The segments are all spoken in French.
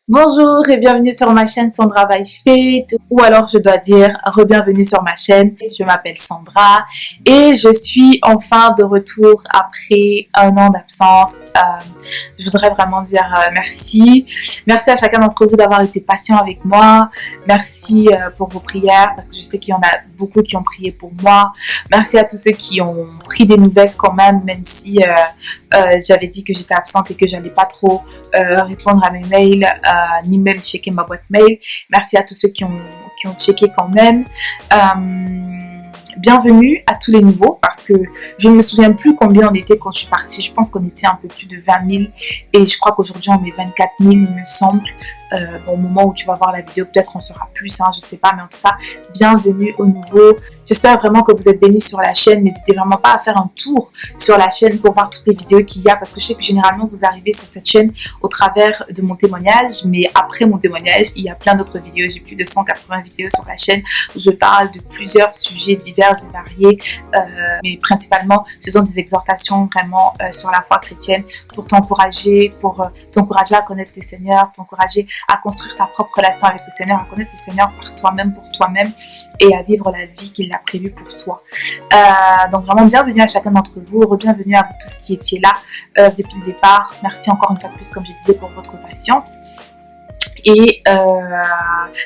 Bonjour et bienvenue sur ma chaîne Sandra by Faith, ou alors je dois dire re-bienvenue sur ma chaîne. Je m'appelle Sandra et je suis enfin de retour après un an d'absence. Je voudrais vraiment dire merci. Merci à chacun d'entre vous d'avoir été patient avec moi. Merci pour vos prières parce que je sais qu'il y en a beaucoup qui ont prié pour moi. Merci à tous ceux qui ont pris des nouvelles quand même si j'avais dit que j'étais absente et que j'allais pas trop répondre à mes mails, ni même checker ma boîte mail. Merci à tous ceux qui ont checké quand même. Bienvenue à tous les nouveaux parce que je ne me souviens plus combien on était quand je suis partie. Je pense qu'on était un peu plus de 20 000 et je crois qu'aujourd'hui on est 24 000 il me semble. Au moment où tu vas voir la vidéo, peut-être on sera plus, je sais pas, mais en tout cas, bienvenue aux nouveaux. J'espère vraiment que vous êtes bénis sur la chaîne. N'hésitez vraiment pas à faire un tour sur la chaîne pour voir toutes les vidéos qu'il y a parce que je sais que généralement vous arrivez sur cette chaîne au travers de mon témoignage, mais après mon témoignage, il y a plein d'autres vidéos. J'ai plus de 180 vidéos sur la chaîne où je parle de plusieurs sujets divers et variés, mais principalement, ce sont des exhortations vraiment sur la foi chrétienne pour t'encourager à connaître le Seigneur, t'encourager à construire ta propre relation avec le Seigneur, à connaître le Seigneur par toi-même, pour toi-même et à vivre la vie qu'il a prévue pour toi. Donc vraiment bienvenue à chacun d'entre vous, bienvenue à vous tous qui étiez là depuis le départ. Merci encore une fois de plus, comme je disais, pour votre patience. Et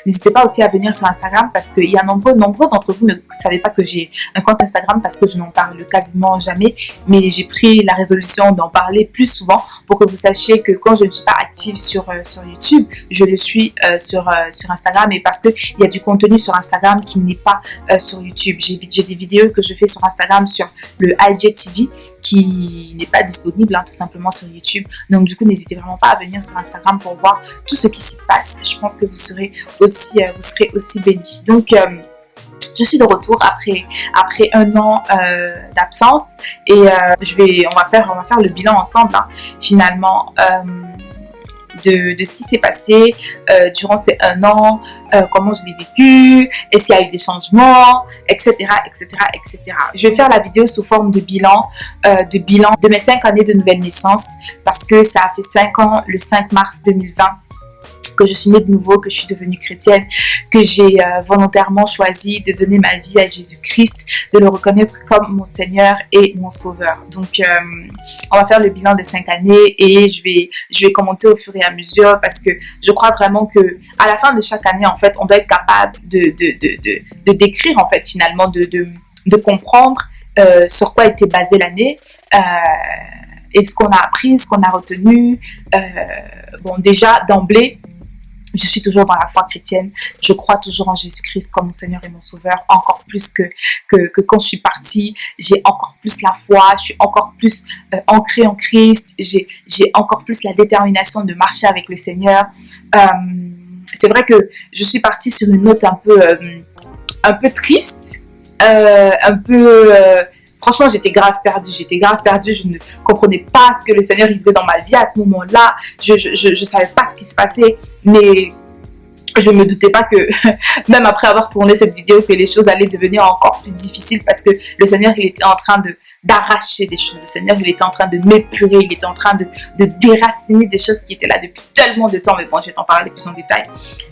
n'hésitez pas aussi à venir sur Instagram parce qu'il y a nombreux d'entre vous ne savaient pas que j'ai un compte Instagram parce que je n'en parle quasiment jamais, mais j'ai pris la résolution d'en parler plus souvent pour que vous sachiez que quand je ne suis pas active sur YouTube, je le suis sur Instagram, et parce qu'il y a du contenu sur Instagram qui n'est pas sur YouTube. J'ai des vidéos que je fais sur Instagram sur le IGTV qui n'est pas disponible tout simplement sur YouTube. Donc du coup, n'hésitez vraiment pas à venir sur Instagram pour voir tout ce qui s'y passe. Je pense que vous serez aussi bénis. Donc je suis de retour après un an d'absence et on va faire le bilan ensemble finalement de ce qui s'est passé durant ces un an, comment je l'ai vécu, est-ce qu'il y a eu des changements, etc., etc., etc. Je vais faire la vidéo sous forme de bilan de mes 5 années de nouvelle naissance parce que ça a fait 5 ans le 5 mars 2020 que je suis née de nouveau, que je suis devenue chrétienne, que j'ai volontairement choisi de donner ma vie à Jésus-Christ, de le reconnaître comme mon Seigneur et mon Sauveur. Donc, on va faire le bilan des 5 années et je vais commenter au fur et à mesure parce que je crois vraiment que à la fin de chaque année, en fait, on doit être capable de décrire, en fait, finalement, de comprendre sur quoi était basée l'année et ce qu'on a appris, ce qu'on a retenu. Bon, déjà, d'emblée, je suis toujours dans la foi chrétienne. Je crois toujours en Jésus-Christ comme mon Seigneur et mon Sauveur, encore plus que quand je suis partie. J'ai encore plus la foi, je suis encore plus ancrée en Christ. J'ai encore plus la détermination de marcher avec le Seigneur. C'est vrai que je suis partie sur une note un peu triste, franchement, j'étais grave perdue, je ne comprenais pas ce que le Seigneur il faisait dans ma vie à ce moment-là, je savais pas ce qui se passait, mais je ne me doutais pas que, même après avoir tourné cette vidéo, que les choses allaient devenir encore plus difficiles parce que le Seigneur, il était en train d'arracher des choses, le Seigneur, il était en train de m'épurer, il était en train de déraciner des choses qui étaient là depuis tellement de temps, mais bon, je vais t'en parler plus en détail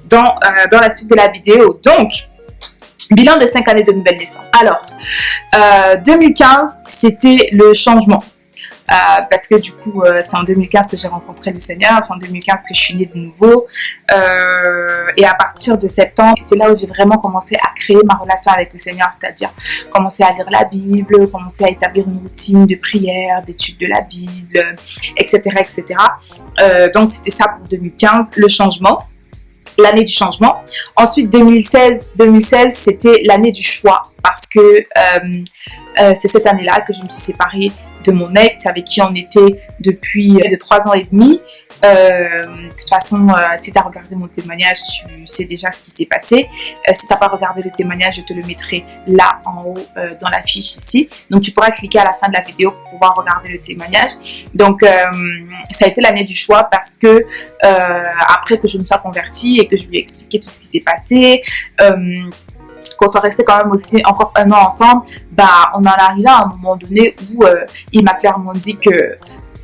dans la suite de la vidéo. Donc, bilan des 5 années de nouvelle naissance. Alors, 2015, c'était le changement. Parce que du coup, c'est en 2015 que j'ai rencontré le Seigneur, c'est en 2015 que je suis née de nouveau. Et à partir de septembre, c'est là où j'ai vraiment commencé à créer ma relation avec le Seigneur, c'est-à-dire commencer à lire la Bible, commencer à établir une routine de prière, d'étude de la Bible, etc., etc. Donc, c'était ça pour 2015, le changement. L'année du changement. Ensuite, 2016, c'était l'année du choix parce que c'est cette année-là que je me suis séparée de mon ex avec qui on était depuis 3 ans et demi. De toute façon, si tu as regardé mon témoignage, tu sais déjà ce qui s'est passé. Si tu n'as pas regardé le témoignage, je te le mettrai là en haut dans la fiche ici. Donc, tu pourras cliquer à la fin de la vidéo pour pouvoir regarder le témoignage. Donc, ça a été l'année du choix parce que après que je me sois convertie et que je lui ai expliqué tout ce qui s'est passé, qu'on soit resté quand même aussi encore un an ensemble, bah, on en est arrivé à un moment donné où il m'a clairement dit que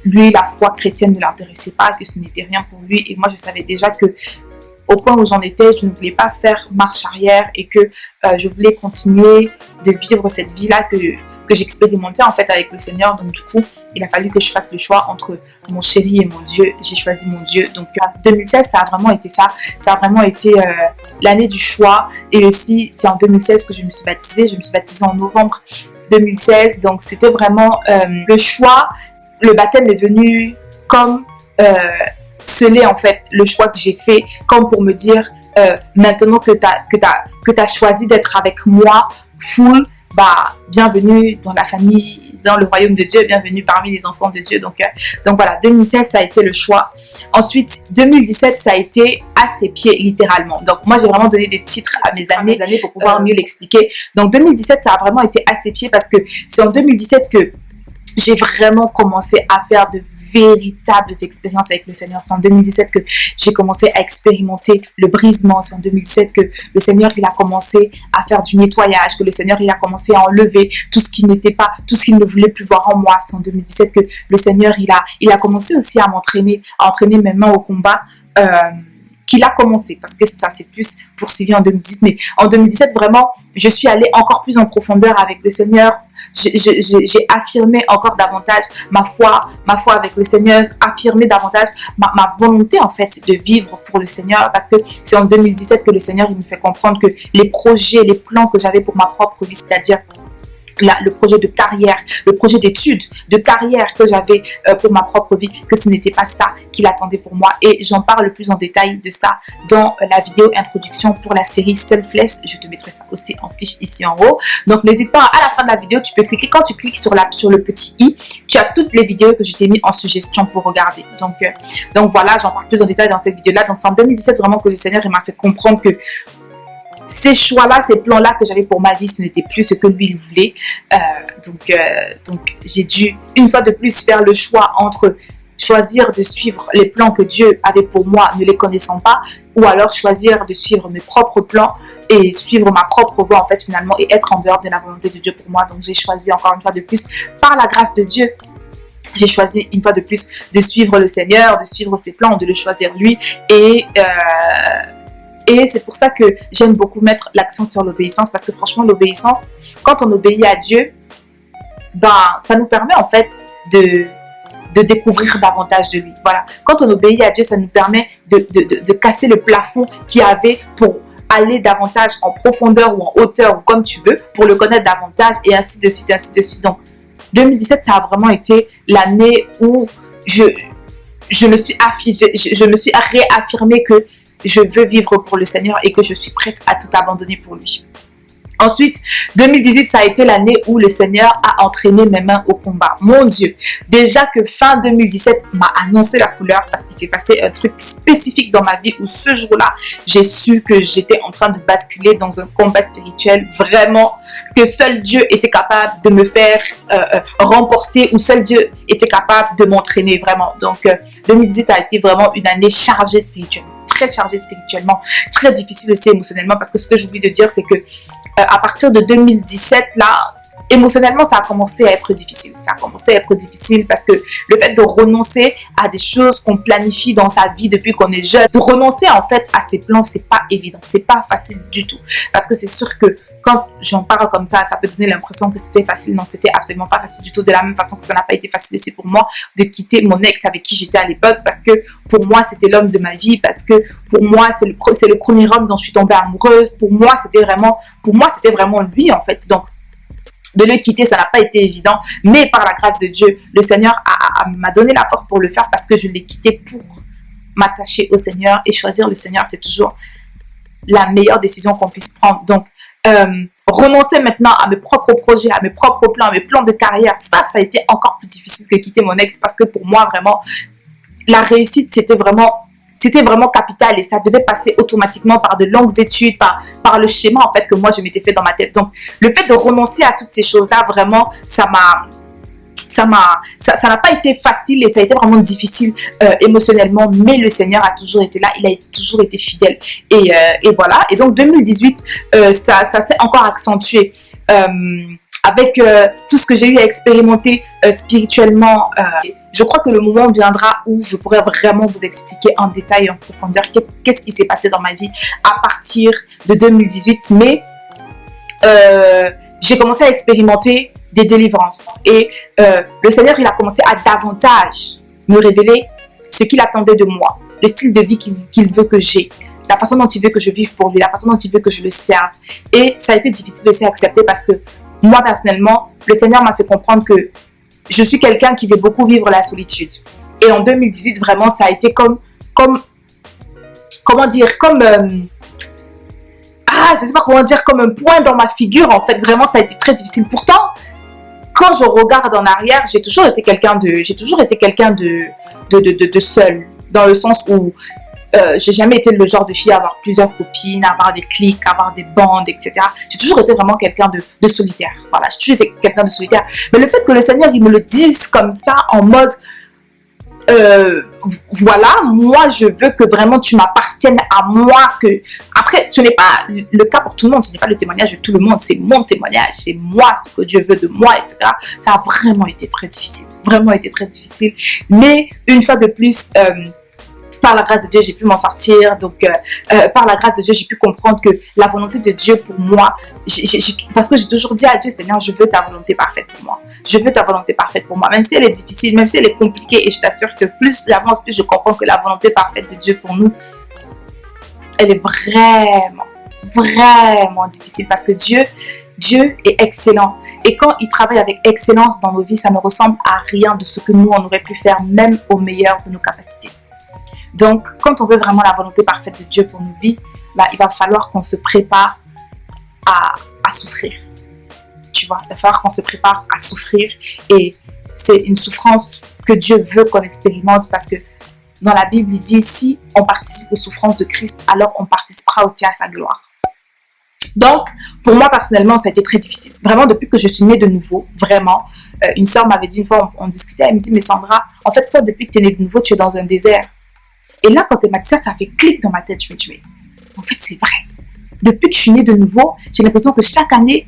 lui, la foi chrétienne ne l'intéressait pas, que ce n'était rien pour lui. Et moi, je savais déjà que au point où j'en étais, je ne voulais pas faire marche arrière et que je voulais continuer de vivre cette vie-là que j'expérimentais en fait avec le Seigneur. Donc du coup, il a fallu que je fasse le choix entre mon chéri et mon Dieu. J'ai choisi mon Dieu. Donc 2016, ça a vraiment été ça. Ça a vraiment été l'année du choix. Et aussi, c'est en 2016 que je me suis baptisée. Je me suis baptisée en novembre 2016. Donc c'était vraiment le choix. Le baptême est venu comme sceller en fait le choix que j'ai fait, comme pour me dire maintenant que t'as choisi d'être avec moi full, bah bienvenue dans la famille, dans le royaume de Dieu, bienvenue parmi les enfants de Dieu. Donc voilà, 2016 ça a été le choix. Ensuite 2017 ça a été à ses pieds littéralement. Donc moi j'ai vraiment donné des titres à mes années pour pouvoir mieux l'expliquer. Donc 2017 ça a vraiment été à ses pieds parce que c'est en 2017 que j'ai vraiment commencé à faire de véritables expériences avec le Seigneur. C'est en 2017 que j'ai commencé à expérimenter le brisement. C'est en 2017 que le Seigneur il a commencé à faire du nettoyage, que le Seigneur il a commencé à enlever tout ce qui n'était pas, tout ce qu'il ne voulait plus voir en moi. C'est en 2017 que le Seigneur il a commencé aussi à m'entraîner, à entraîner mes mains au combat. Qu'il a commencé, parce que ça s'est plus poursuivi en 2018, mais en 2017 vraiment je suis allée encore plus en profondeur avec le Seigneur. J'ai affirmé encore davantage ma foi avec le Seigneur, affirmé davantage ma volonté en fait de vivre pour le Seigneur, parce que c'est en 2017 que le Seigneur il me fait comprendre que les projets, les plans que j'avais pour ma propre vie, c'est-à-dire le projet de carrière, le projet d'études, de carrière que j'avais pour ma propre vie, que ce n'était pas ça qu'il attendait pour moi. Et j'en parle plus en détail de ça dans la vidéo introduction pour la série Selfless. Je te mettrai ça aussi en fiche ici en haut. Donc n'hésite pas, à la fin de la vidéo, tu peux cliquer. Quand tu cliques sur le petit i, tu as toutes les vidéos que je t'ai mis en suggestion pour regarder. Donc voilà, j'en parle plus en détail dans cette vidéo-là. Donc c'est en 2017 vraiment que le Seigneur il m'a fait comprendre que ces choix-là, ces plans-là que j'avais pour ma vie, ce n'était plus ce que lui il voulait. Donc j'ai dû une fois de plus faire le choix entre choisir de suivre les plans que Dieu avait pour moi, ne les connaissant pas, ou alors choisir de suivre mes propres plans et suivre ma propre voie en fait finalement et être en dehors de la volonté de Dieu pour moi. Donc j'ai choisi encore une fois de plus, par la grâce de Dieu, j'ai choisi une fois de plus de suivre le Seigneur, de suivre ses plans, de le choisir lui. Et c'est pour ça que j'aime beaucoup mettre l'accent sur l'obéissance, parce que franchement, l'obéissance, quand on obéit à Dieu, ben, ça nous permet en fait de découvrir davantage de lui. Voilà. Quand on obéit à Dieu, ça nous permet de casser le plafond qu'il y avait pour aller davantage en profondeur ou en hauteur, ou comme tu veux, pour le connaître davantage, et ainsi de suite, ainsi de suite. Donc, 2017, ça a vraiment été l'année où je me suis réaffirmée que je veux vivre pour le Seigneur et que je suis prête à tout abandonner pour lui. Ensuite, 2018, ça a été l'année où le Seigneur a entraîné mes mains au combat. Mon Dieu, déjà que fin 2017 m'a annoncé la couleur, parce qu'il s'est passé un truc spécifique dans ma vie où ce jour-là, j'ai su que j'étais en train de basculer dans un combat spirituel, vraiment, que seul Dieu était capable de me faire remporter, ou seul Dieu était capable de m'entraîner vraiment. Donc, 2018 a été vraiment une année chargée spirituellement, très chargée spirituellement, très difficile aussi émotionnellement, parce que ce que j'oublie de dire, c'est que à partir de 2017, là, émotionnellement, ça a commencé à être difficile. Ça a commencé à être difficile parce que le fait de renoncer à des choses qu'on planifie dans sa vie depuis qu'on est jeune, de renoncer en fait à ses plans, c'est pas évident, c'est pas facile du tout. Parce que c'est sûr que quand j'en parle comme ça peut donner l'impression que c'était facile. Non, c'était absolument pas facile du tout. De la même façon que ça n'a pas été facile aussi pour moi de quitter mon ex avec qui j'étais à l'époque, parce que pour moi, c'était l'homme de ma vie, parce que pour moi, c'est le premier homme dont je suis tombée amoureuse. Pour moi, c'était vraiment lui, en fait. Donc, de le quitter, ça n'a pas été évident. Mais par la grâce de Dieu, le Seigneur m'a donné la force pour le faire, parce que je l'ai quitté pour m'attacher au Seigneur. Et choisir le Seigneur, c'est toujours la meilleure décision qu'on puisse prendre. Donc, renoncer maintenant à mes propres projets, à mes propres plans, à mes plans de carrière, ça a été encore plus difficile que quitter mon ex, parce que pour moi, vraiment, la réussite, c'était vraiment capital, et ça devait passer automatiquement par de longues études, par le schéma en fait que moi je m'étais fait dans ma tête. Donc, le fait de renoncer à toutes ces choses-là, vraiment, ça n'a pas été facile, et ça a été vraiment difficile émotionnellement, mais le Seigneur a toujours été là, il a toujours été fidèle, et voilà. Et donc 2018, ça s'est encore accentué avec tout ce que j'ai eu à expérimenter spirituellement, je crois que le moment viendra où je pourrai vraiment vous expliquer en détail et en profondeur qu'est-ce qui s'est passé dans ma vie à partir de 2018. Mais j'ai commencé à expérimenter des délivrances. Et le Seigneur, il a commencé à davantage me révéler ce qu'il attendait de moi, le style de vie qu'il veut que j'ai, la façon dont il veut que je vive pour lui, la façon dont il veut que je le serve. Et ça a été difficile aussi à accepter parce que moi, personnellement, le Seigneur m'a fait comprendre que je suis quelqu'un qui veut beaucoup vivre la solitude. Et en 2018, vraiment, ça a été comment dire, je sais pas comment dire, comme un point dans ma figure, en fait. Vraiment, ça a été très difficile. Pourtant, quand je regarde en arrière, j'ai toujours été quelqu'un de seul, dans le sens où j'ai jamais été le genre de fille à avoir plusieurs copines, à avoir des cliques, à avoir des bandes, etc. J'ai toujours été vraiment quelqu'un de solitaire. Voilà, j'ai toujours été quelqu'un de solitaire. Mais le fait que le Seigneur, il me le dise comme ça, en mode, voilà, moi, je veux que vraiment tu m'appartiennes à moi. Après, ce n'est pas le cas pour tout le monde, ce n'est pas le témoignage de tout le monde, c'est mon témoignage, c'est moi, ce que Dieu veut de moi, etc. Ça a vraiment été très difficile. Mais une fois de plus, par la grâce de Dieu, j'ai pu m'en sortir. Donc, par la grâce de Dieu, j'ai pu comprendre que la volonté de Dieu pour moi, parce que j'ai toujours dit à Dieu, Seigneur, je veux ta volonté parfaite pour moi. Je veux ta volonté parfaite pour moi. Même si elle est difficile, même si elle est compliquée. Et je t'assure que plus j'avance, plus je comprends que la volonté parfaite de Dieu pour nous, elle est vraiment difficile. Parce que Dieu est excellent. Et quand il travaille avec excellence dans nos vies, ça ne ressemble à rien de ce que nous, on aurait pu faire, même au meilleur de nos capacités. Donc, quand on veut vraiment la volonté parfaite de Dieu pour nos vies, il va falloir qu'on se prépare à souffrir. Tu vois, il va falloir qu'on se prépare à souffrir. Et c'est une souffrance que Dieu veut qu'on expérimente parce que dans la Bible, il dit, si on participe aux souffrances de Christ, alors on participera aussi à sa gloire. Donc, pour moi, personnellement, ça a été très difficile. Vraiment, depuis que je suis née de nouveau, vraiment, une sœur m'avait dit une fois, on discutait, elle me dit, mais Sandra, en fait, toi, depuis que tu es née de nouveau, tu es dans un désert. Et là, quand elle m'a dit ça, ça a fait clic dans ma tête. Je me dis, mais en fait, c'est vrai. Depuis que je suis née de nouveau, j'ai l'impression que chaque année,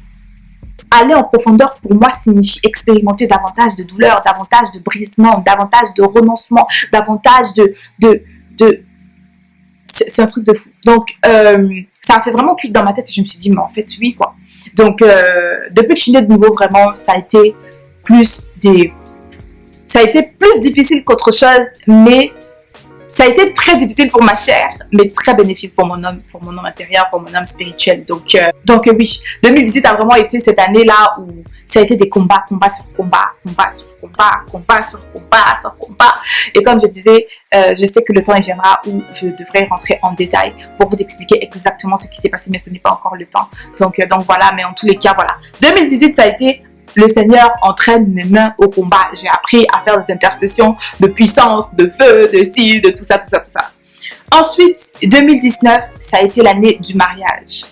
aller en profondeur, pour moi, signifie expérimenter davantage de douleur, davantage de brisement, davantage de renoncement, davantage c'est un truc de fou. Donc, ça a fait vraiment clic dans ma tête et je me suis dit, mais en fait, oui, quoi. Donc, depuis que je suis née de nouveau, vraiment, ça a été plus difficile qu'autre chose, mais ça a été très difficile pour ma chair, mais très bénéfique pour mon homme intérieur, pour mon homme spirituel. Donc oui, 2018 a vraiment été cette année-là où ça a été des combat sur combat. Et comme je disais, je sais que le temps il viendra où je devrais rentrer en détail pour vous expliquer exactement ce qui s'est passé, mais ce n'est pas encore le temps. Donc voilà, mais en tous les cas, voilà. 2018, ça a été... Le Seigneur entraîne mes mains au combat. J'ai appris à faire des intercessions de puissance, de feu, de ci, de tout ça. Ensuite, 2019, ça a été l'année du mariage.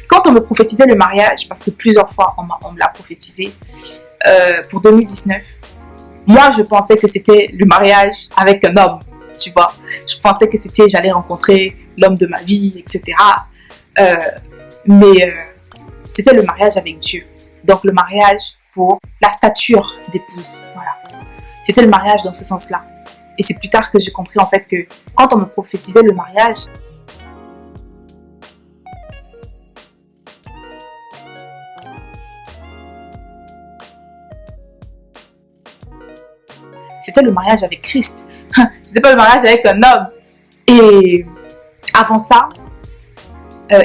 Quand on me prophétisait le mariage, parce que plusieurs fois on me l'a prophétisé, pour 2019, moi je pensais que c'était le mariage avec un homme, tu vois. Je pensais que j'allais rencontrer l'homme de ma vie, etc. Mais c'était le mariage avec Dieu. Donc le mariage pour la stature d'épouse. Voilà. C'était le mariage dans ce sens-là. Et c'est plus tard que j'ai compris en fait que quand on me prophétisait le mariage, c'était le mariage avec Christ. C'était pas le mariage avec un homme. Et avant ça,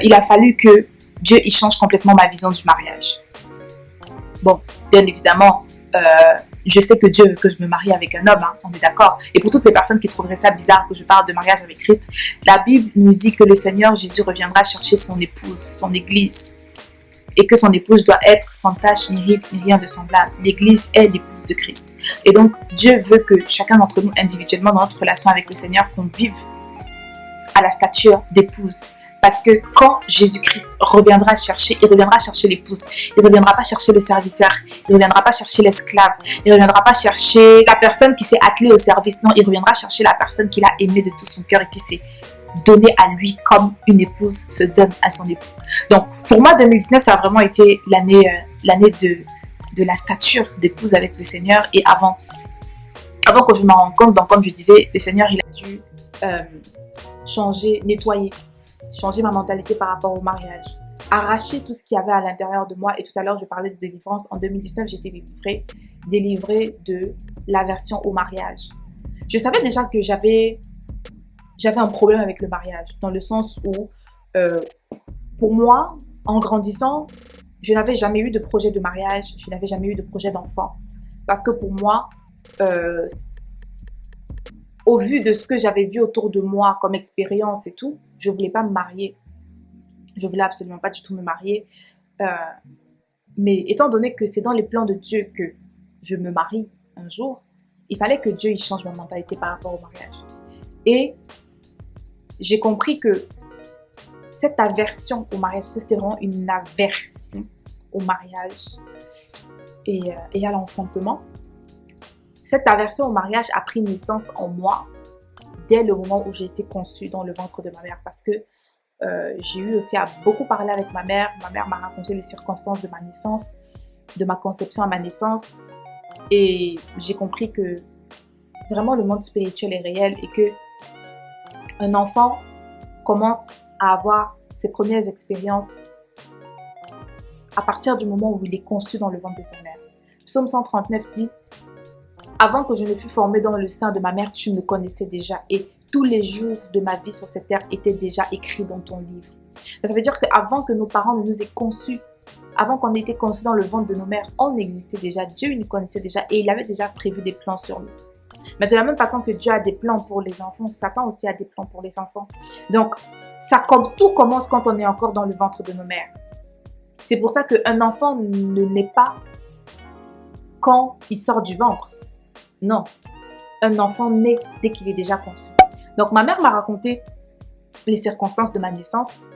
il a fallu que Dieu il change complètement ma vision du mariage. Bon, bien évidemment, je sais que Dieu veut que je me marie avec un homme, hein, on est d'accord. Et pour toutes les personnes qui trouveraient ça bizarre que je parle de mariage avec Christ, la Bible nous dit que le Seigneur Jésus reviendra chercher son épouse, son église. Et que son épouse doit être sans tache, ni ride, ni rien de semblable. L'église est l'épouse de Christ. Et donc, Dieu veut que chacun d'entre nous, individuellement, dans notre relation avec le Seigneur, qu'on vive à la stature d'épouse. Parce que quand Jésus-Christ reviendra chercher, il reviendra chercher l'épouse. Il ne reviendra pas chercher le serviteur. Il ne reviendra pas chercher l'esclave. Il ne reviendra pas chercher la personne qui s'est attelée au service. Non, il reviendra chercher la personne qu'il a aimée de tout son cœur et qui s'est donner à lui comme une épouse se donne à son époux. Donc, pour moi, 2019, ça a vraiment été l'année de la stature d'épouse avec le Seigneur. Et avant que je m'en rende compte, donc comme je disais, le Seigneur, il a dû changer, nettoyer, changer ma mentalité par rapport au mariage, arracher tout ce qu'il y avait à l'intérieur de moi. Et tout à l'heure, je parlais de délivrance. En 2019, j'ai été délivrée de l'aversion au mariage. Je savais déjà que j'avais un problème avec le mariage, dans le sens où, pour moi, en grandissant, je n'avais jamais eu de projet de mariage, je n'avais jamais eu de projet d'enfant. Parce que pour moi, au vu de ce que j'avais vu autour de moi comme expérience et tout, je ne voulais pas me marier. Je ne voulais absolument pas du tout me marier. Mais étant donné que c'est dans les plans de Dieu que je me marie un jour, il fallait que Dieu il change ma mentalité par rapport au mariage. Et j'ai compris que cette aversion au mariage, c'était vraiment une aversion au mariage et à l'enfantement. Cette aversion au mariage a pris naissance en moi dès le moment où j'ai été conçue dans le ventre de ma mère, parce que j'ai eu aussi à beaucoup parler avec ma mère. Ma mère m'a raconté les circonstances de ma naissance, de ma conception à ma naissance, et j'ai compris que vraiment le monde spirituel est réel et que un enfant commence à avoir ses premières expériences à partir du moment où il est conçu dans le ventre de sa mère. Psaume 139 dit: avant que je ne fus formée dans le sein de ma mère, tu me connaissais déjà, et tous les jours de ma vie sur cette terre étaient déjà écrits dans ton livre. Ça veut dire qu'avant que nos parents ne nous aient conçus, avant qu'on ait été conçus dans le ventre de nos mères, on existait déjà. Dieu, il nous connaissait déjà et il avait déjà prévu des plans sur nous. Mais de la même façon que Dieu a des plans pour les enfants, Satan aussi a des plans pour les enfants. Donc, tout commence quand on est encore dans le ventre de nos mères. C'est pour ça qu'un enfant ne naît pas quand il sort du ventre. Non, un enfant naît dès qu'il est déjà conçu. Donc, ma mère m'a raconté les circonstances de ma naissance.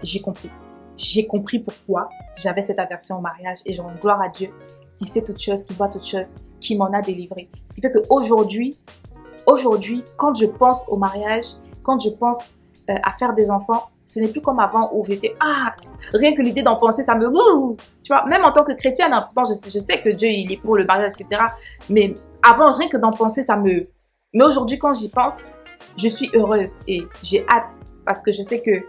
J'ai compris. J'ai compris pourquoi j'avais cette aversion au mariage, et je rends gloire à Dieu qui sait toutes choses, qui voit toutes choses, qui m'en a délivré. Ce qui fait qu'aujourd'hui, quand je pense au mariage, quand je pense à faire des enfants, ce n'est plus comme avant où j'étais, rien que l'idée d'en penser, ça me... Tu vois, même en tant que chrétienne, hein, pourtant je sais que Dieu, il est pour le mariage, etc. Mais avant, rien que d'en penser, ça me... Mais aujourd'hui, quand j'y pense, je suis heureuse et j'ai hâte, parce que je sais que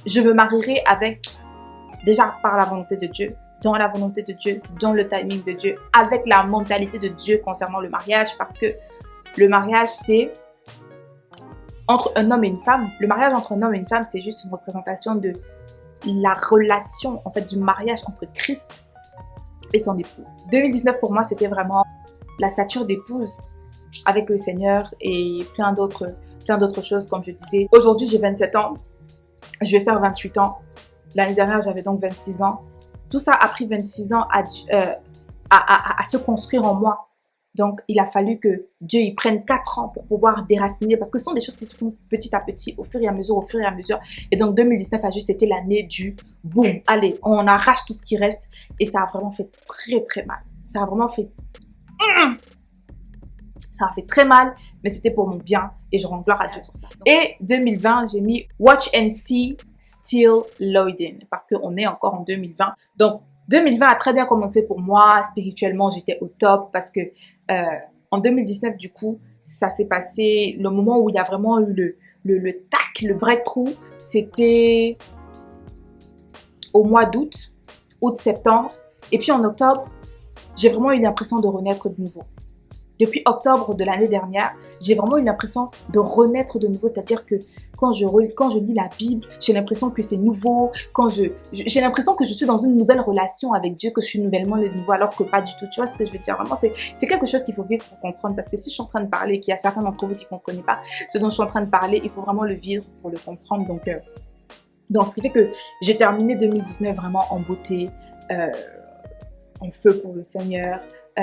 je me marierai déjà par la volonté de Dieu, dans la volonté de Dieu, dans le timing de Dieu, avec la mentalité de Dieu concernant le mariage, parce que le mariage, c'est entre un homme et une femme. Le mariage entre un homme et une femme, c'est juste une représentation de la relation, en fait, du mariage entre Christ et son épouse. 2019, pour moi, c'était vraiment la stature d'épouse avec le Seigneur et plein d'autres choses, comme je disais. Aujourd'hui, j'ai 27 ans. Je vais faire 28 ans. L'année dernière, j'avais donc 26 ans. Tout ça a pris 26 ans à se construire en moi. Donc, il a fallu que Dieu y prenne 4 ans pour pouvoir déraciner, parce que ce sont des choses qui se font petit à petit, au fur et à mesure. Et donc, 2019 a juste été l'année du boum. Allez, on arrache tout ce qui reste. Et ça a vraiment fait très, très mal. Ça a vraiment fait... Ça a fait très mal, mais c'était pour mon bien et je rends gloire à Dieu pour ça. Et 2020, j'ai mis Watch and See Still Loading, parce qu'on est encore en 2020. Donc, 2020 a très bien commencé pour moi. Spirituellement, j'étais au top parce que en 2019, du coup, ça s'est passé, le moment où il y a vraiment eu le tac, le breakthrough, c'était au mois d'août, septembre. Et puis en octobre, j'ai vraiment eu l'impression de renaître de nouveau. Depuis octobre de l'année dernière, j'ai vraiment eu l'impression de renaître de nouveau. C'est-à-dire que quand je lis la Bible, j'ai l'impression que c'est nouveau. J'ai l'impression que je suis dans une nouvelle relation avec Dieu, que je suis nouvellement née de nouveau, alors que pas du tout. Tu vois ce que je veux dire? Vraiment, c'est quelque chose qu'il faut vivre pour comprendre. Parce que si je suis en train de parler, qu'il y a certains d'entre vous qui ne comprenaient pas ce dont je suis en train de parler, il faut vraiment le vivre pour le comprendre. Donc, ce qui fait que j'ai terminé 2019 vraiment en beauté, en feu pour le Seigneur.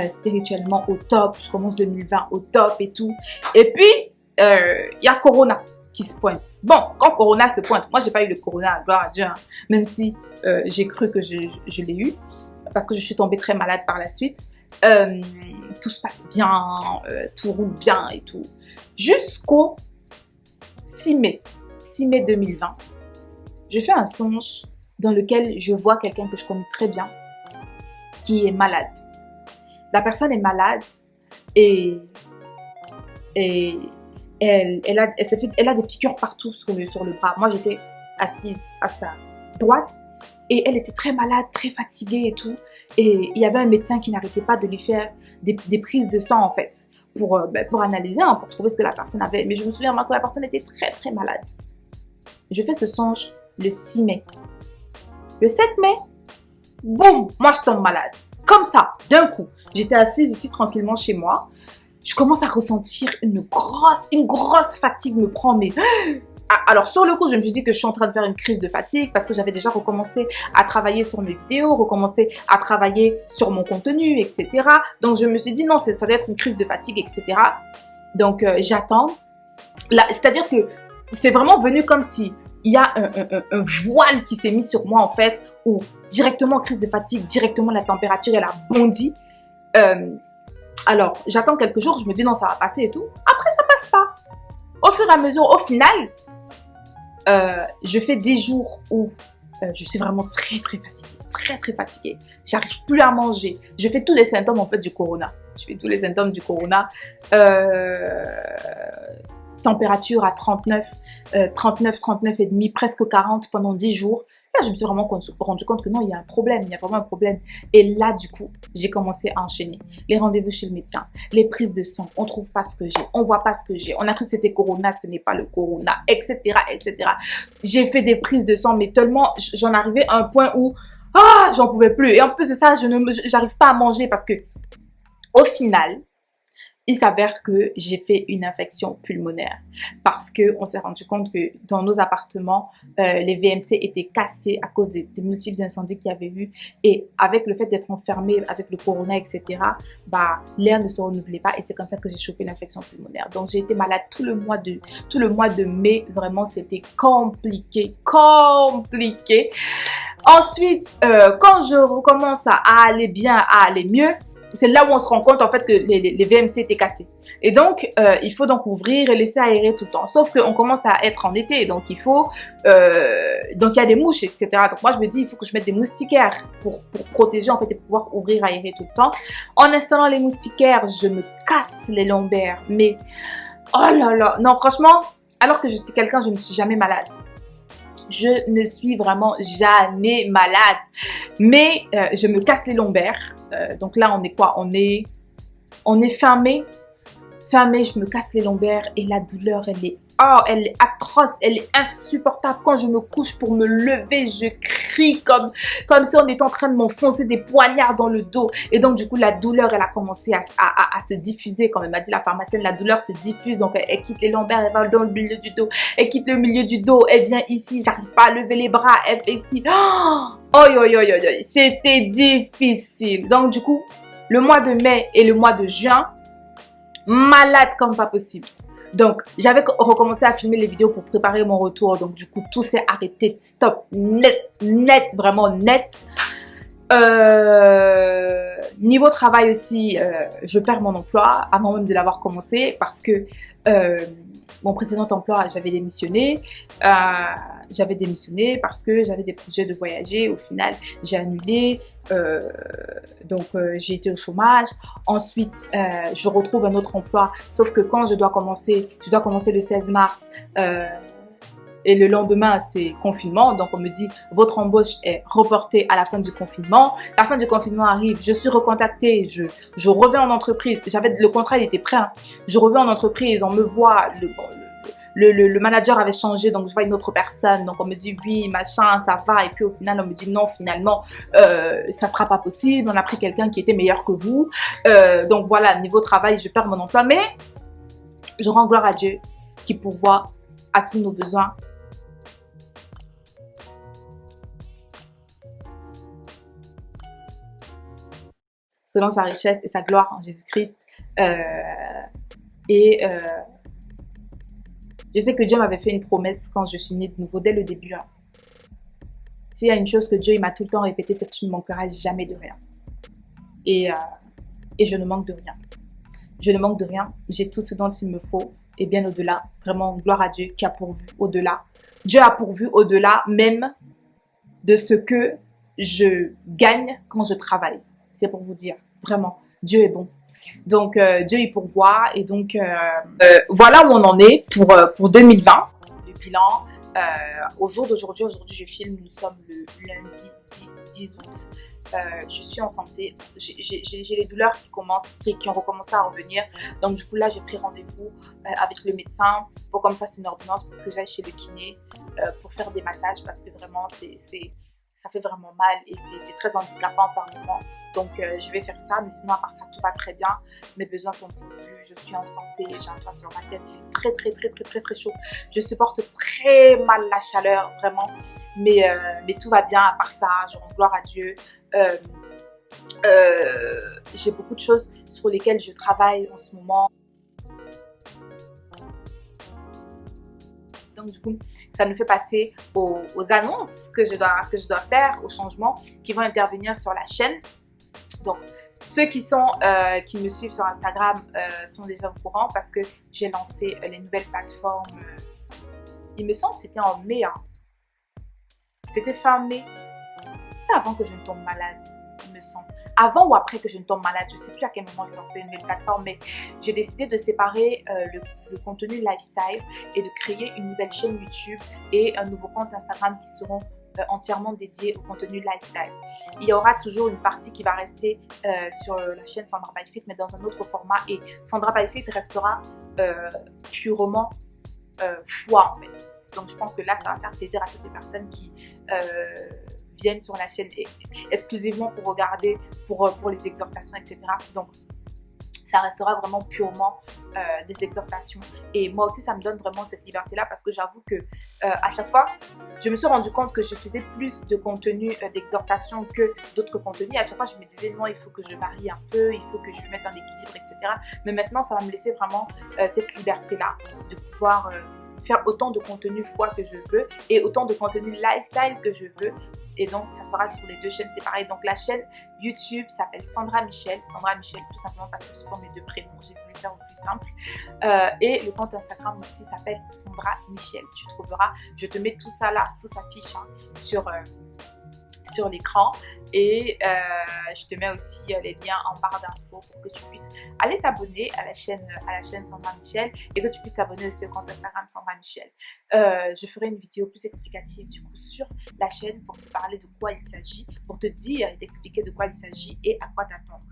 Spirituellement au top, je commence 2020 au top et tout. Et puis, il y a Corona qui se pointe. Bon, quand Corona se pointe, moi, j'ai pas eu le Corona, gloire à Dieu, hein, même si j'ai cru que je l'ai eu, parce que je suis tombée très malade par la suite. Tout se passe bien, tout roule bien et tout. Jusqu'au 6 mai, 6 mai 2020, je fais un songe dans lequel je vois quelqu'un que je connais très bien qui est malade. La personne est malade et elle a des piqûres partout sur le bras. Moi, j'étais assise à sa droite et elle était très malade, très fatiguée et tout. Et il y avait un médecin qui n'arrêtait pas de lui faire des prises de sang, en fait, pour analyser, hein, pour trouver ce que la personne avait. Mais je me souviens maintenant que la personne était très, très malade. Je fais ce songe le 6 mai. Le 7 mai, boum, moi je tombe malade. Comme ça, d'un coup. J'étais assise ici tranquillement chez moi. Je commence à ressentir une grosse fatigue me prend. Mais alors sur le coup, je me suis dit que je suis en train de faire une crise de fatigue parce que j'avais déjà recommencé à travailler sur mes vidéos, recommencé à travailler sur mon contenu, etc. Donc je me suis dit non, ça doit être une crise de fatigue, etc. Donc j'attends. C'est-à-dire que c'est vraiment venu comme si il y a un voile qui s'est mis sur moi en fait, où directement crise de fatigue, directement la température elle a bondi. Alors j'attends quelques jours, je me dis non ça va passer et tout. Après ça passe pas. Au fur et à mesure, au final, je fais 10 jours où je suis vraiment très fatiguée, très fatiguée. J'arrive plus à manger. Je fais tous les symptômes en fait du corona. Je fais tous les symptômes du corona. Température à 39 et demi, presque 40 pendant 10 jours. Là, je me suis vraiment rendu compte que non, il y a un problème, il y a vraiment un problème. Et là, du coup, j'ai commencé à enchaîner. Les rendez-vous chez le médecin, les prises de sang, on trouve pas ce que j'ai, on voit pas ce que j'ai, on a cru que c'était corona, ce n'est pas le corona, etc., etc. J'ai fait des prises de sang, mais tellement, j'en arrivais à un point où, j'en pouvais plus. Et en plus de ça, j'arrive pas à manger parce que, au final, il s'avère que j'ai fait une infection pulmonaire parce qu'on s'est rendu compte que dans nos appartements, les VMC étaient cassés à cause des multiples incendies qu'il y avait eu. Et avec le fait d'être enfermé avec le corona, etc., l'air ne se renouvelait pas et c'est comme ça que j'ai chopé l'infection pulmonaire. Donc, j'ai été malade tout le mois de mai. Vraiment, c'était compliqué. Ensuite, quand je recommence à aller bien, à aller mieux, c'est là où on se rend compte en fait que les VMC étaient cassés. Et donc, il faut donc ouvrir et laisser aérer tout le temps. Sauf qu'on commence à être en été, donc il faut... donc il y a des mouches, etc. Donc moi, je me dis, il faut que je mette des moustiquaires pour protéger en fait et pouvoir ouvrir, aérer tout le temps. En installant les moustiquaires, je me casse les lombaires. Mais, oh là là, non franchement, alors que je suis quelqu'un, je ne suis jamais malade. Je ne suis vraiment jamais malade. Mais je me casse les lombaires. Donc là, on est quoi? On est fin mai. Fin mai, je me casse les lombaires et la douleur, elle est atroce, elle est insupportable. Quand je me couche pour me lever, je crie comme si on était en train de m'enfoncer des poignards dans le dos. Et donc, du coup, la douleur, elle a commencé à se diffuser. Comme elle m'a dit la pharmacienne, la douleur se diffuse. Donc, elle quitte les lombaires, elle va dans le milieu du dos. Elle quitte le milieu du dos, elle vient ici. J'arrive pas à lever les bras, elle fait ici. C'était difficile. Donc, du coup, le mois de mai et le mois de juin, malade comme pas possible. Donc, j'avais recommencé à filmer les vidéos pour préparer mon retour. Donc, du coup, tout s'est arrêté. Stop. Net, vraiment net. Niveau travail aussi, je perds mon emploi avant même de l'avoir commencé parce que mon précédent emploi, j'avais démissionné. Parce que j'avais des projets de voyager. Au final, j'ai annulé. Donc, j'ai été au chômage. Ensuite, je retrouve un autre emploi. Sauf que quand je dois commencer le 16 mars. Et le lendemain, c'est confinement. Donc, on me dit, votre embauche est reportée à la fin du confinement. La fin du confinement arrive. Je suis recontactée. Je reviens en entreprise. Le contrat, il était prêt. Hein. Je reviens en entreprise. On me voit. Le manager avait changé. Donc, je vois une autre personne. Donc, on me dit, oui, machin, ça va. Et puis, au final, on me dit, non, finalement, ça sera pas possible. On a pris quelqu'un qui était meilleur que vous. Donc, voilà, niveau travail, je perds mon emploi. Mais, je rends gloire à Dieu qui pourvoit à tous nos besoins. Selon sa richesse et sa gloire en Jésus-Christ. Je sais que Dieu m'avait fait une promesse quand je suis née de nouveau, dès le début. Hein. S'il y a une chose que Dieu m'a tout le temps répété, c'est que tu ne manqueras jamais de rien. Et je ne manque de rien. Je ne manque de rien. J'ai tout ce dont il me faut. et bien au-delà. Vraiment, gloire à Dieu qui a pourvu au-delà. Dieu a pourvu au-delà même de ce que je gagne quand je travaille. C'est pour vous dire, vraiment, Dieu est bon. Donc, Dieu y pourvoit. Et donc, voilà où on en est pour 2020. Le bilan, au jour d'aujourd'hui, je filme, nous sommes le lundi 10 août. Je suis en santé, j'ai les douleurs qui ont recommencé à revenir. Donc du coup là, j'ai pris rendez-vous avec le médecin pour qu'on me fasse une ordonnance pour que j'aille chez le kiné pour faire des massages parce que vraiment, ça fait vraiment mal et c'est très handicapant par moment. Donc je vais faire ça, mais sinon à part ça, tout va très bien. Mes besoins sont pourvus, je suis en santé, j'ai un toit sur ma tête, il fait très chaud. Je supporte très mal la chaleur, vraiment. Mais tout va bien à part ça, je rends gloire à Dieu. J'ai beaucoup de choses sur lesquelles je travaille en ce moment. Donc du coup, ça nous fait passer aux annonces que je dois faire, aux changements qui vont intervenir sur la chaîne. Donc, ceux qui me suivent sur Instagram sont déjà au courant parce que j'ai lancé les nouvelles plateformes. Il me semble que c'était en mai. Hein. C'était fin mai. C'était avant que je ne tombe malade, il me semble. Avant ou après que je ne tombe malade, je ne sais plus à quel moment j'ai lancé une nouvelle plateforme, mais j'ai décidé de séparer le contenu lifestyle et de créer une nouvelle chaîne YouTube et un nouveau compte Instagram qui seront entièrement dédiés au contenu lifestyle. Il y aura toujours une partie qui va rester sur la chaîne Sandra by Fit, mais dans un autre format. Et Sandra by Fit restera purement foi en fait. Donc je pense que là, ça va faire plaisir à toutes les personnes qui viennent sur la chaîne exclusivement pour regarder, pour les exhortations, etc. Donc ça restera vraiment purement des exhortations. Et moi aussi, ça me donne vraiment cette liberté-là parce que j'avoue que à chaque fois, je me suis rendu compte que je faisais plus de contenu d'exhortation que d'autres contenus. Et à chaque fois, je me disais non, il faut que je varie un peu, il faut que je mette un équilibre, etc. Mais maintenant, ça va me laisser vraiment cette liberté-là de pouvoir faire autant de contenu foi que je veux et autant de contenu lifestyle que je veux. Et donc, ça sera sur les deux chaînes séparées. Donc, la chaîne YouTube s'appelle Sandra Michel. Sandra Michel, tout simplement parce que ce sont mes deux prénoms. J'ai voulu faire au plus simple. Et le compte Instagram aussi s'appelle Sandra Michel. Tu trouveras, je te mets tout ça là, tout s'affiche hein, sur l'écran. Et je te mets aussi les liens en barre d'infos pour que tu puisses aller t'abonner à la chaîne Sandra Michel et que tu puisses t'abonner aussi au compte Instagram Sandra Michel. Je ferai une vidéo plus explicative du coup sur la chaîne pour te parler de quoi il s'agit, pour te dire et t'expliquer de quoi il s'agit et à quoi t'attendre.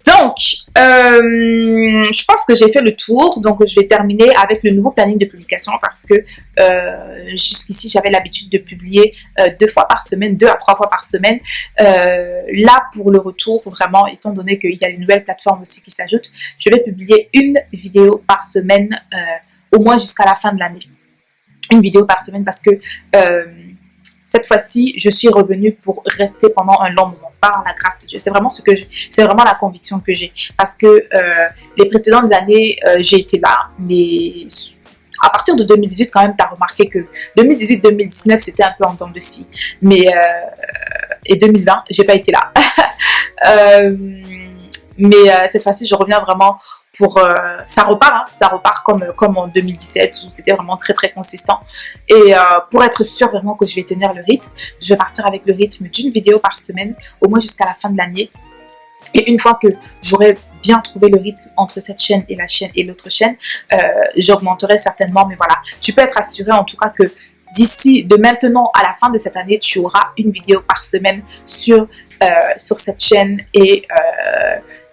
Donc, je pense que j'ai fait le tour. Donc, je vais terminer avec le nouveau planning de publication parce que jusqu'ici, j'avais l'habitude de publier 2 fois par semaine, 2 à 3 fois par semaine. Là, pour le retour, vraiment, étant donné qu'il y a les nouvelles plateformes aussi qui s'ajoutent, je vais publier une vidéo par semaine, au moins jusqu'à la fin de l'année. Une vidéo par semaine parce que cette fois-ci, je suis revenue pour rester pendant un long moment par la grâce de Dieu. C'est vraiment c'est vraiment la conviction que j'ai. Parce que les précédentes années, j'ai été là, mais à partir de 2018, quand même, tu as remarqué que 2018-2019, c'était un peu en temps de scie. Mais, et 2020, j'ai pas été là. Mais cette fois-ci, je reviens vraiment pour ça repart comme en 2017 où c'était vraiment très très consistant et pour être sûr vraiment que je vais tenir le rythme, je vais partir avec le rythme d'une vidéo par semaine au moins jusqu'à la fin de l'année. Et une fois que j'aurai bien trouvé le rythme entre cette chaîne et l'autre chaîne, j'augmenterai certainement, mais voilà, tu peux être assuré en tout cas que d'ici de maintenant à la fin de cette année, tu auras une vidéo par semaine sur cette chaîne et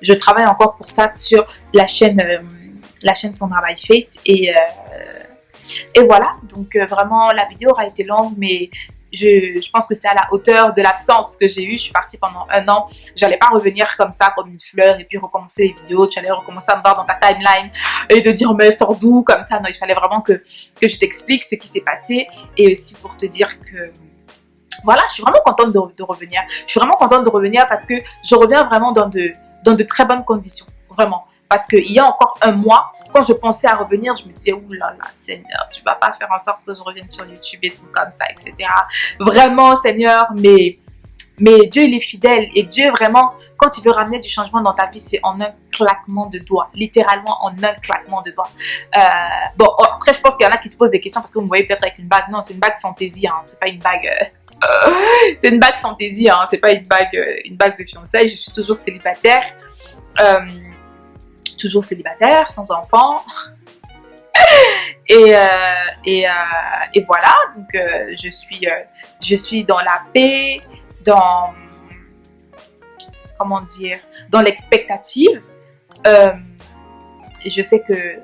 je travaille encore pour ça sur la chaîne Sandra by Faith et voilà, donc vraiment la vidéo aura été longue mais je pense que c'est à la hauteur de l'absence que j'ai eue. Je suis partie pendant 1 an, j'allais pas revenir comme ça comme une fleur et puis recommencer les vidéos, tu allais recommencer à me voir dans ta timeline et te dire mais sors d'où comme ça. Non, il fallait vraiment que je t'explique ce qui s'est passé et aussi pour te dire que voilà, je suis vraiment contente de revenir. Je suis vraiment contente de revenir parce que je reviens vraiment dans de très bonnes conditions, vraiment. Parce qu'il y a encore 1 mois, quand je pensais à revenir, je me disais, ouh là là, Seigneur, tu vas pas faire en sorte que je revienne sur YouTube et tout comme ça, etc. Vraiment, Seigneur, mais Mais Dieu, il est fidèle. Et Dieu, vraiment, quand il veut ramener du changement dans ta vie, c'est en un claquement de doigts. Littéralement, en un claquement de doigts. Bon, après, je pense qu'il y en a qui se posent des questions parce que vous me voyez peut-être avec une bague. Non, c'est une bague fantaisie. Hein. C'est pas une bague... c'est une bague fantaisie. Hein. C'est pas une bague de fiançailles. Je suis toujours célibataire. Toujours célibataire, sans enfant. Et voilà. Donc, je suis dans la paix, dans... Comment dire, dans l'expectative. Et je sais que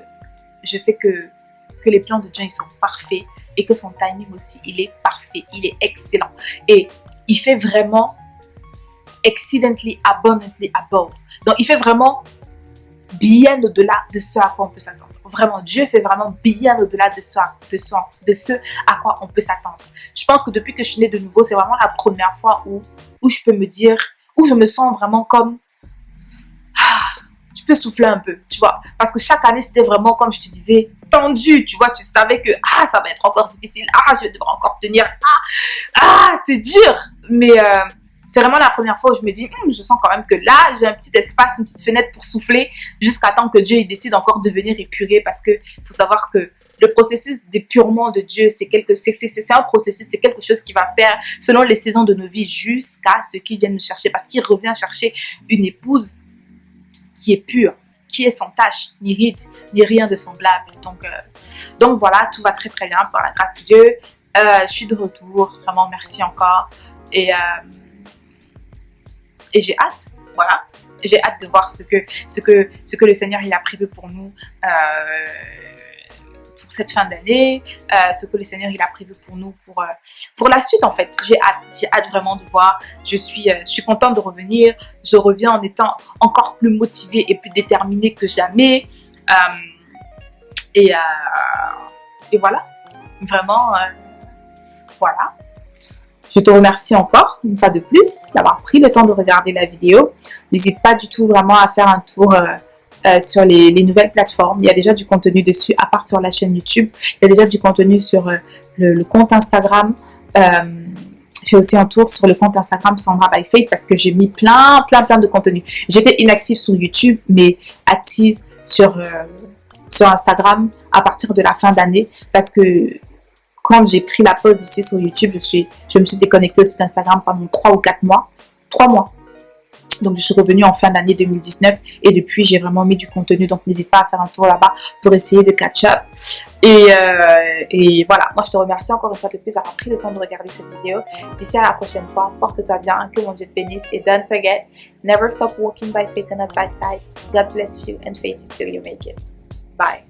les plans de Dieu, ils sont parfaits et que son timing aussi, il est parfait, il est excellent. Et il fait vraiment exceedingly, abundantly above. Donc, il fait vraiment bien au-delà de ce à quoi on peut s'attendre. Vraiment, Dieu fait vraiment bien au-delà de ce à quoi on peut s'attendre. Je pense que depuis que je suis née de nouveau, c'est vraiment la première fois où je peux me dire, où je me sens vraiment comme... je peux souffler un peu, tu vois. Parce que chaque année, c'était vraiment, comme je te disais, tendu, tu vois. Tu savais que, ça va être encore difficile. Je devrais encore tenir. C'est dur. Mais c'est vraiment la première fois où je me dis, je sens quand même que là, j'ai un petit espace, une petite fenêtre pour souffler jusqu'à temps que Dieu il décide encore de venir épurer. Parce que faut savoir que le processus d'épurement de Dieu, c'est un processus, c'est quelque chose qui va faire selon les saisons de nos vies jusqu'à ce qu'il vienne nous chercher. Parce qu'il revient chercher une épouse qui est pure, qui est sans tache, ni ride, ni rien de semblable. Donc voilà, tout va très très bien par la grâce de Dieu. Je suis de retour, vraiment merci encore. Et j'ai hâte, voilà. J'ai hâte de voir ce que le Seigneur il a prévu pour nous pour cette fin d'année, ce que le Seigneur il a prévu pour nous pour la suite en fait. J'ai hâte vraiment de voir. Je suis contente de revenir. Je reviens en étant encore plus motivée et plus déterminée que jamais. Et voilà, vraiment, voilà. Je te remercie encore une fois de plus d'avoir pris le temps de regarder la vidéo. N'hésite pas du tout vraiment à faire un tour sur les nouvelles plateformes. Il y a déjà du contenu dessus, à part sur la chaîne YouTube. Il y a déjà du contenu sur le compte Instagram. Fais aussi un tour sur le compte Instagram Sandra by Faith parce que j'ai mis plein de contenu. J'étais inactive sur YouTube, mais active sur Instagram à partir de la fin d'année parce que quand j'ai pris la pause ici sur YouTube, je me suis déconnectée aussi d'Instagram pendant 3 ou 4 mois. 3 mois. Donc, je suis revenue en fin d'année 2019 et depuis, j'ai vraiment mis du contenu. Donc, n'hésite pas à faire un tour là-bas pour essayer de catch up. Et voilà, moi, je te remercie encore une fois de plus d'avoir pris le temps de regarder cette vidéo. D'ici à la prochaine fois, porte-toi bien, que mon Dieu te bénisse. Et don't forget, never stop walking by faith and not by sight. God bless you and faith it till you make it. Bye.